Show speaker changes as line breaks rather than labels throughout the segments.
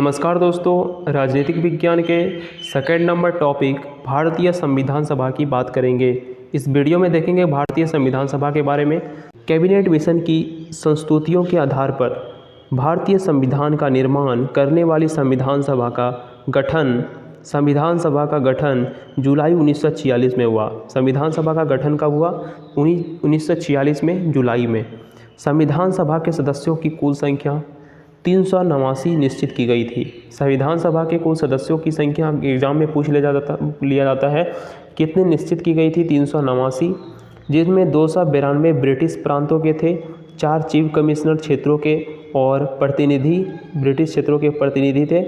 नमस्कार दोस्तों, राजनीतिक विज्ञान के सेकंड नंबर टॉपिक भारतीय संविधान सभा की बात करेंगे। इस वीडियो में देखेंगे भारतीय संविधान सभा के बारे में। कैबिनेट मिशन की संस्तुतियों के आधार पर भारतीय संविधान का निर्माण करने वाली संविधान सभा का गठन जुलाई 1946 में हुआ। संविधान सभा का गठन कब हुआ? 1946 में, जुलाई में। संविधान सभा के सदस्यों की कुल संख्या 389 निश्चित की गई थी। संविधान सभा के कुल सदस्यों की संख्या एग्जाम में पूछ लिया जाता है, कितनी निश्चित की गई थी? 389, जिसमें 292 ब्रिटिश प्रांतों के थे, 4 चीफ कमिश्नर क्षेत्रों के और प्रतिनिधि ब्रिटिश क्षेत्रों के प्रतिनिधि थे,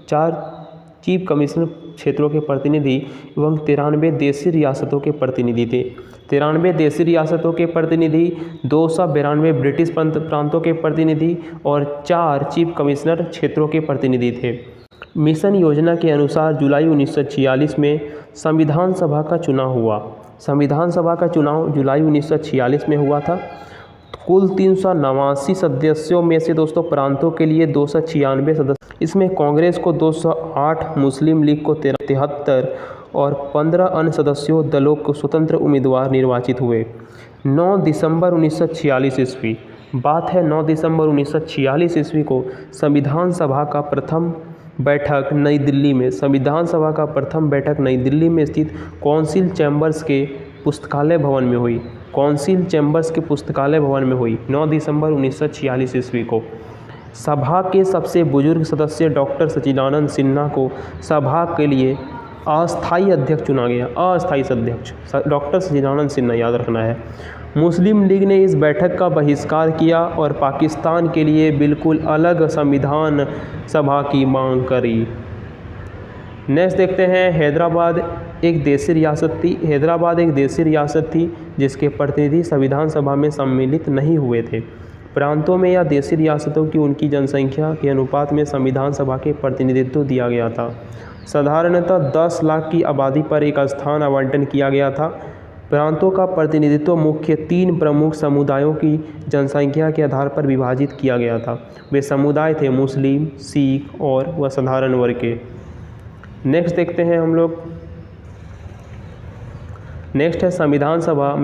4 चीफ कमिश्नर क्षेत्रों के प्रतिनिधि एवं 93 देशी रियासतों के प्रतिनिधि थे। 93 देशी रियासतों के प्रतिनिधि, 292 ब्रिटिश प्रांतों के प्रतिनिधि और 4 चीफ कमिश्नर क्षेत्रों के प्रतिनिधि थे। मिशन योजना के अनुसार जुलाई 1946 में संविधान सभा का चुनाव हुआ। संविधान सभा का चुनाव जुलाई 1946 में हुआ था। कुल 389 सदस्यों में से दोस्तों प्रांतों के लिए 296 सदस्य, इसमें कांग्रेस को 208, मुस्लिम लीग को 73 और 15 अन्य सदस्यों दलों को स्वतंत्र उम्मीदवार निर्वाचित हुए। 9 दिसंबर 1946 ईस्वी, बात है 9 दिसंबर 1946 ईस्वी को संविधान सभा का प्रथम बैठक नई दिल्ली में स्थित काउंसिल चैम्बर्स के पुस्तकालय भवन में हुई। 9 दिसंबर 1946 ईस्वी को। सभा के सबसे बुजुर्ग सदस्य डॉक्टर सच्चिदानंद सिन्हा को सभा के लिए अस्थायी अध्यक्ष चुना गया। अस्थायी अध्यक्ष डॉक्टर सच्चिदानंद सिन्हा, याद रखना है। मुस्लिम लीग ने इस बैठक का बहिष्कार किया और पाकिस्तान के लिए बिल्कुल अलग संविधान सभा की मांग करी। नेक्स्ट देखते हैं, हैदराबाद एक देशी रियासत थी जिसके प्रतिनिधि संविधान सभा में सम्मिलित नहीं हुए थे। प्रांतों में या देशी रियासतों की उनकी जनसंख्या के अनुपात में संविधान सभा के प्रतिनिधित्व दिया गया था। साधारणतः 10 लाख की आबादी पर एक स्थान आवंटन किया गया था। प्रांतों का प्रतिनिधित्व मुख्य 3 प्रमुख समुदायों की जनसंख्या के आधार पर विभाजित किया गया था। वे समुदाय थे मुस्लिम, सिख और व साधारण वर्ग के। नेक्स्ट देखते हैं हम लोग। नेक्स्ट है संविधान सभा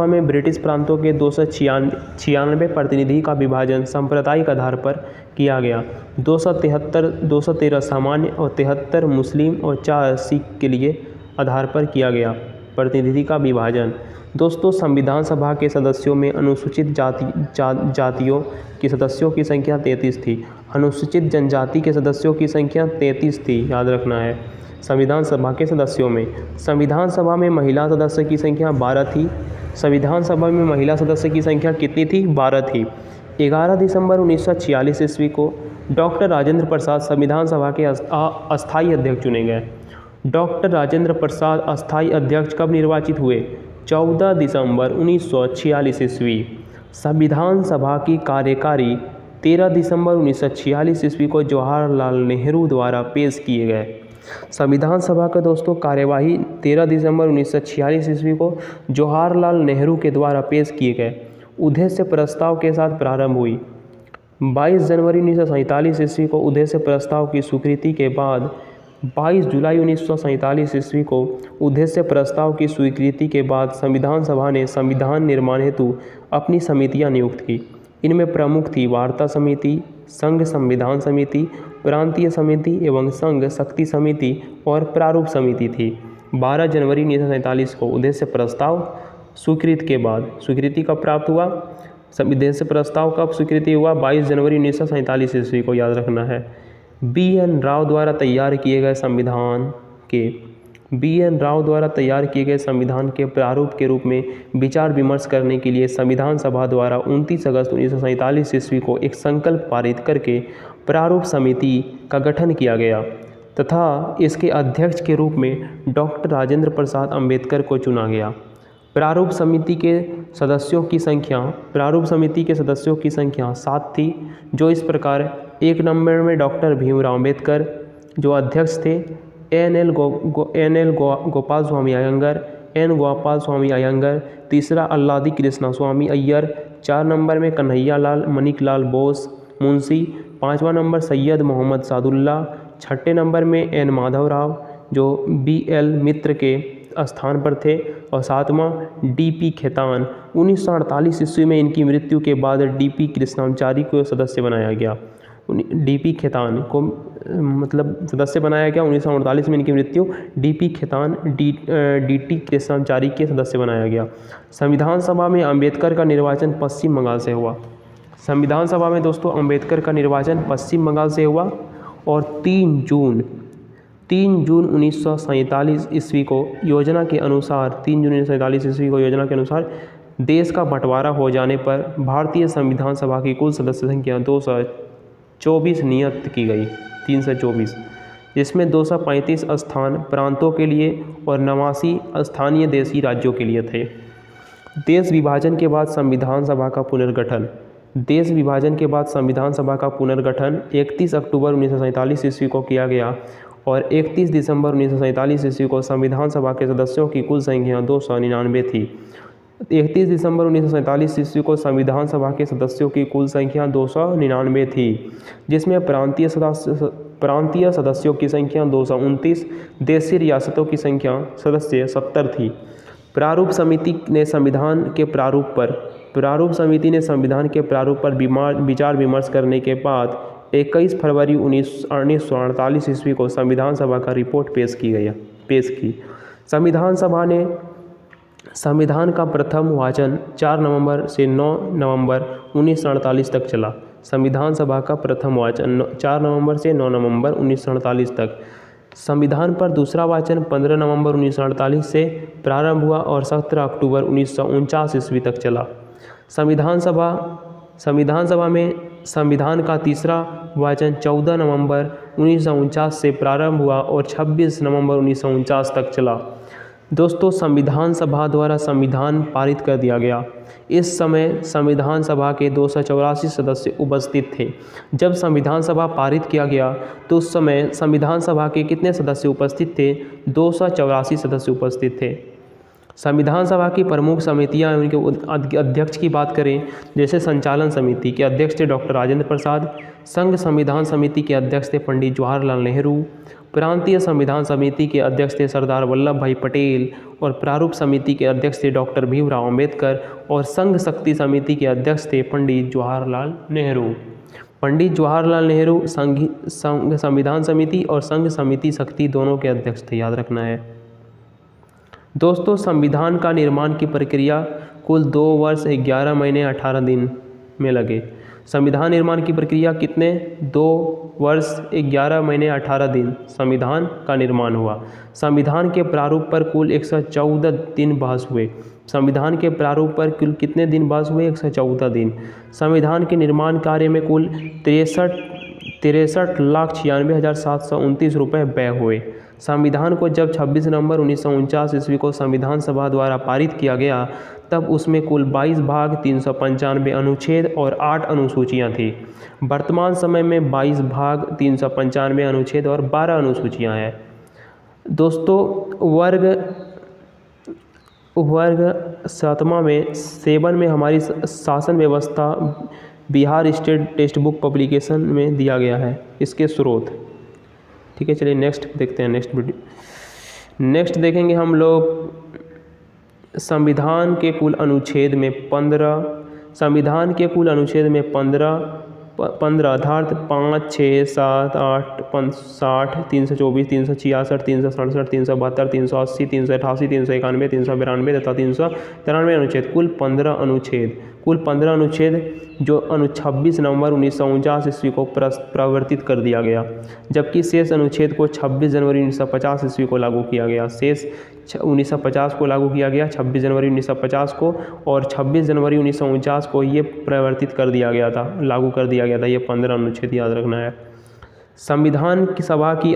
में ब्रिटिश प्रांतों के 296 प्रतिनिधि का विभाजन सांप्रदायिक आधार पर किया गया। 213 सामान्य और 73 मुस्लिम और 4 सिख के लिए आधार पर किया गया प्रतिनिधि का विभाजन। दोस्तों, संविधान सभा के सदस्यों में अनुसूचित जातियों के सदस्यों की संख्या 33 थी। अनुसूचित जनजाति के सदस्यों की संख्या 33 थी, याद रखना है। संविधान सभा के सदस्यों में संविधान सभा में महिला सदस्य की संख्या 12 थी। संविधान सभा में महिला सदस्य की संख्या कितनी थी? 12 थी। 11 दिसंबर 1946 ईस्वी को डॉक्टर राजेंद्र प्रसाद संविधान सभा के अस्थायी अध्यक्ष चुने गए। डॉक्टर राजेंद्र प्रसाद अस्थायी अध्यक्ष कब निर्वाचित हुए? 14 दिसंबर 1946 ईस्वी। संविधान सभा की कार्यकारी 13 दिसंबर 1946 ईस्वी को जवाहरलाल नेहरू द्वारा पेश किए गए। संविधान सभा का दोस्तों कार्यवाही 13 दिसंबर 1946 ईस्वी को जवाहरलाल नेहरू के द्वारा पेश किए गए उद्देश्य प्रस्ताव के साथ प्रारंभ हुई। 22 जनवरी 1947 ईस्वी को उद्देश्य प्रस्ताव की स्वीकृति के बाद 22 जुलाई 1947 ईस्वी को उद्देश्य प्रस्ताव की स्वीकृति के बाद संविधान सभा ने संविधान निर्माण हेतु अपनी समितियां नियुक्त की। इनमें प्रमुख थी वार्ता समिति, संघ संविधान समिति, प्रांतीय समिति एवं संघ शक्ति समिति और प्रारूप समिति थी। 12 जनवरी 1947 को उद्देश्य प्रस्ताव स्वीकृति कब प्राप्त हुआ? उद्देश्य प्रस्ताव कब स्वीकृति हुआ? 22 जनवरी 1947 ईस्वी को, याद रखना है। बी.एन. राव द्वारा तैयार किए गए संविधान के प्रारूप के रूप में विचार विमर्श करने के लिए संविधान सभा द्वारा 29 अगस्त 1947 ईस्वी को एक संकल्प पारित करके प्रारूप समिति का गठन किया गया तथा इसके अध्यक्ष के रूप में डॉक्टर राजेंद्र प्रसाद अंबेडकर को चुना गया। प्रारूप समिति के सदस्यों की संख्या 7 थी, जो इस प्रकार 1 नंबर में डॉक्टर भीमराव अंबेडकर जो अध्यक्ष थे, एन गोपाल स्वामी अयंगर, तीसरा अल्लादी कृष्णा स्वामी अय्यर, 4 नंबर में कन्हैया लाल मणिक लाल बोस मुंशी, 5वां नंबर सैयद मोहम्मद सादुल्ला, 6ठे नंबर में एन माधव राव जो BL मित्र के स्थान पर थे, और 7वां DP खेतान। 1948 ईस्वी में इनकी मृत्यु के बाद DP कृष्णाचारी को सदस्य बनाया गया। DP खेतान को मतलब सदस्य बनाया गया। 1948 में इनकी मृत्यु, DP खेतान DT कृष्णाचारी के सदस्य बनाया गया। संविधान सभा में अंबेडकर का निर्वाचन पश्चिम बंगाल से हुआ। संविधान सभा में दोस्तों अंबेडकर का निर्वाचन पश्चिम बंगाल से हुआ, और 3 जून 1947 ईस्वी को योजना के अनुसार 3 जून 1947 ईस्वी को योजना के अनुसार देश का बंटवारा हो जाने पर भारतीय संविधान सभा की कुल सदस्य संख्या 224 नियत की गई, 324, जिसमें 235 स्थान प्रांतों के लिए और 89 स्थानीय देशी राज्यों के लिए थे। देश विभाजन के बाद संविधान सभा का पुनर्गठन। देश विभाजन के बाद संविधान सभा का पुनर्गठन 31 अक्टूबर 1947 ईस्वी को किया गया, और 31 दिसंबर 1947 ईस्वी को संविधान सभा के सदस्यों की कुल संख्या 299 थी। 31 दिसंबर 1947 ईस्वी को संविधान सभा के सदस्यों की कुल संख्या 299 थी, जिसमें प्रांतीय सदस्यों की संख्या 229, देशी रियासतों की संख्या सदस्य 70 थी। प्रारूप समिति ने संविधान के प्रारूप पर विचार विमर्श करने के बाद 21 फरवरी 1948 ईस्वी को संविधान सभा का रिपोर्ट पेश की। संविधान सभा ने संविधान का प्रथम वाचन 4 नवंबर से 9 नवंबर 1948 तक चला। संविधान सभा का प्रथम वाचन 4 नवंबर से 9 नवंबर 1948 तक। संविधान पर दूसरा वाचन 15 नवंबर 1948 से प्रारंभ हुआ और 17 अक्टूबर 1949 ईस्वी तक चला। संविधान सभा में संविधान का तीसरा वाचन 14 नवंबर 1949 से प्रारंभ हुआ और 26 नवंबर 1949 तक चला। दोस्तों, संविधान सभा द्वारा संविधान पारित कर दिया गया। इस समय संविधान सभा के 284 सदस्य उपस्थित थे। जब संविधान सभा पारित किया गया तो उस समय संविधान सभा के कितने सदस्य उपस्थित थे? 284 सदस्य उपस्थित थे। संविधान सभा की प्रमुख समितियां, उनके अध्यक्ष की बात करें, जैसे संचालन समिति के अध्यक्ष थे डॉक्टर राजेंद्र प्रसाद, संघ संविधान समिति के अध्यक्ष थे पंडित जवाहरलाल नेहरू, प्रांतीय संविधान समिति के अध्यक्ष थे सरदार वल्लभ भाई पटेल, और प्रारूप समिति के अध्यक्ष थे डॉक्टर भीमराव अंबेडकर, और संघ शक्ति समिति के अध्यक्ष थे पंडित जवाहरलाल नेहरू। पंडित जवाहरलाल नेहरू संघ संविधान समिति और संघ समिति शक्ति दोनों के अध्यक्ष थे, याद रखना है। दोस्तों, संविधान का निर्माण की प्रक्रिया कुल 2 वर्ष 11 महीने 18 दिन में लगे। संविधान निर्माण की प्रक्रिया कितने? 2 वर्ष 11 महीने 18 दिन संविधान का निर्माण हुआ। संविधान के प्रारूप पर कुल 114 दिन बहस हुए। संविधान के प्रारूप पर कुल कितने दिन बहस हुए? 114 दिन। संविधान के निर्माण कार्य में कुल 63,96,729 रुपये व्यय हुए। संविधान को जब 26 नवंबर 1949 ईस्वी को संविधान सभा द्वारा पारित किया गया, तब उसमें कुल 22 भाग, 395 अनुच्छेद और 8 अनुसूचियां थी। वर्तमान समय में 22 भाग, 395 अनुच्छेद और 12 अनुसूचियां हैं। दोस्तों, वर्ग 7 में हमारी शासन व्यवस्था Bihar state text book publication में दिया गया है, इसके स्रोत। ठीक है, चलिए नेक्स्ट देखते हैं। नेक्स्ट देखेंगे हम लोग संविधान के कुल अनुच्छेद में 15 अर्थात 5, 6, 7, 8, 60, 324, 366, 367, 372, 380, 388, 391, 392 तथा 393 अनुच्छेद, कुल 15 अनुच्छेद जो 26 नवंबर 1949 ईस्वी को प्रवर्तित कर दिया गया, जबकि शेष अनुच्छेद को 26 जनवरी 1950 ईस्वी को लागू किया गया। शेष 1950 को लागू किया गया, 26 जनवरी 1950 को, और 26 जनवरी 1949 को ये प्रवर्तित कर दिया गया था, लागू कर दिया गया था। ये 15 अनुच्छेद याद रखना है। संविधान सभा की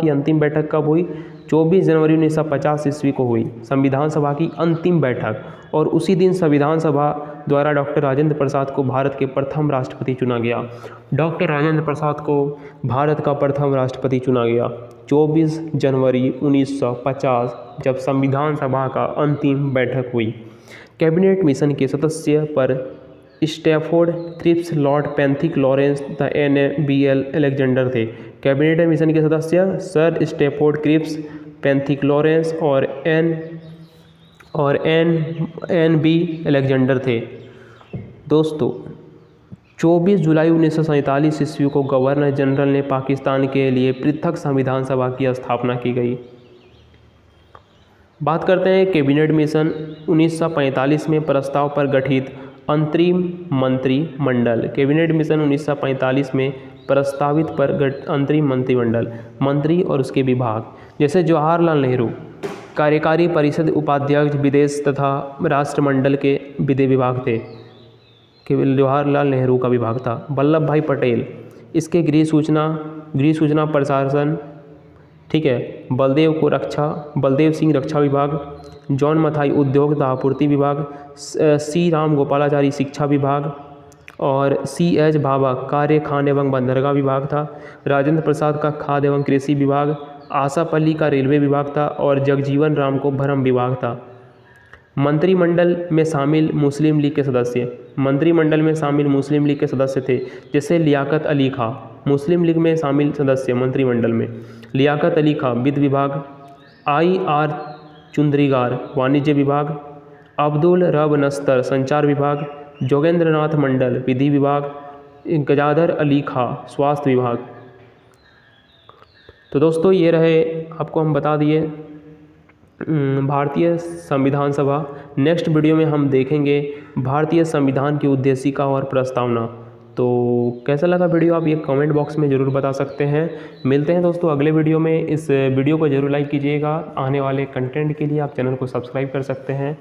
अंतिम बैठक कब हुई? 24 जनवरी 1950 ईस्वी को हुई संविधान सभा की अंतिम बैठक, और उसी दिन संविधान सभा द्वारा डॉक्टर राजेंद्र प्रसाद को भारत के प्रथम राष्ट्रपति चुना गया। डॉक्टर राजेंद्र प्रसाद को भारत का प्रथम राष्ट्रपति चुना गया 24 जनवरी 1950, जब संविधान सभा का अंतिम बैठक हुई। कैबिनेट मिशन के सदस्य पर Stafford Cripps, Lord Pethick, Lawrence, द NBL अलेक्जेंडर थे। कैबिनेट मिशन के सदस्य sir Stafford Cripps, Pethick Lawrence और NB अलेक्जेंडर थे। दोस्तों 24 जुलाई 1947 ईस्वी को गवर्नर जनरल ने पाकिस्तान के लिए पृथक संविधान सभा की स्थापना की गई। बात करते हैं कैबिनेट मिशन 1945 में प्रस्ताव पर गठित अंतरिम मंत्रिमंडल। कैबिनेट मिशन 1945 में प्रस्तावित पर अंतरिम मंत्रिमंडल, मंत्री और उसके विभाग जैसे जवाहरलाल नेहरू कार्यकारी परिषद उपाध्यक्ष, विदेश तथा राष्ट्रमंडल के विधि विभाग थे, केवल जवाहरलाल नेहरू का विभाग था। वल्लभ भाई पटेल इसके गृह सूचना प्रशासन, ठीक है। बलदेव सिंह रक्षा विभाग, जॉन मथाई उद्योग तथा आपूर्ति विभाग, सी राम गोपालाचारी शिक्षा विभाग और CH भाभा कार्य खान एवं बंदरगाह विभाग था। राजेंद्र प्रसाद का खाद्य एवं कृषि विभाग, आशा पल्ली का रेलवे विभाग था और जगजीवन राम को भ्रम विभाग था। मंत्रिमंडल में शामिल मुस्लिम लीग के सदस्य थे जैसे लियाकत अली खां, मुस्लिम लीग में शामिल सदस्य मंत्रिमंडल में लियाकत अली खां वित्त विभाग, IR चुंद्रीगार वाणिज्य विभाग, अब्दुल रब नस्तर संचार विभाग, जोगेंद्रनाथ मंडल विधि विभाग, गजाधर अली खां स्वास्थ्य विभाग। तो दोस्तों ये रहे, आपको हम बता दिए भारतीय संविधान सभा। नेक्स्ट वीडियो में हम देखेंगे भारतीय संविधान की उद्देशिका और प्रस्तावना। तो कैसा लगा वीडियो आप ये कमेंट बॉक्स में ज़रूर बता सकते हैं। मिलते हैं दोस्तों अगले वीडियो में। इस वीडियो को ज़रूर लाइक कीजिएगा। आने वाले कंटेंट के लिए आप चैनल को सब्सक्राइब कर सकते हैं।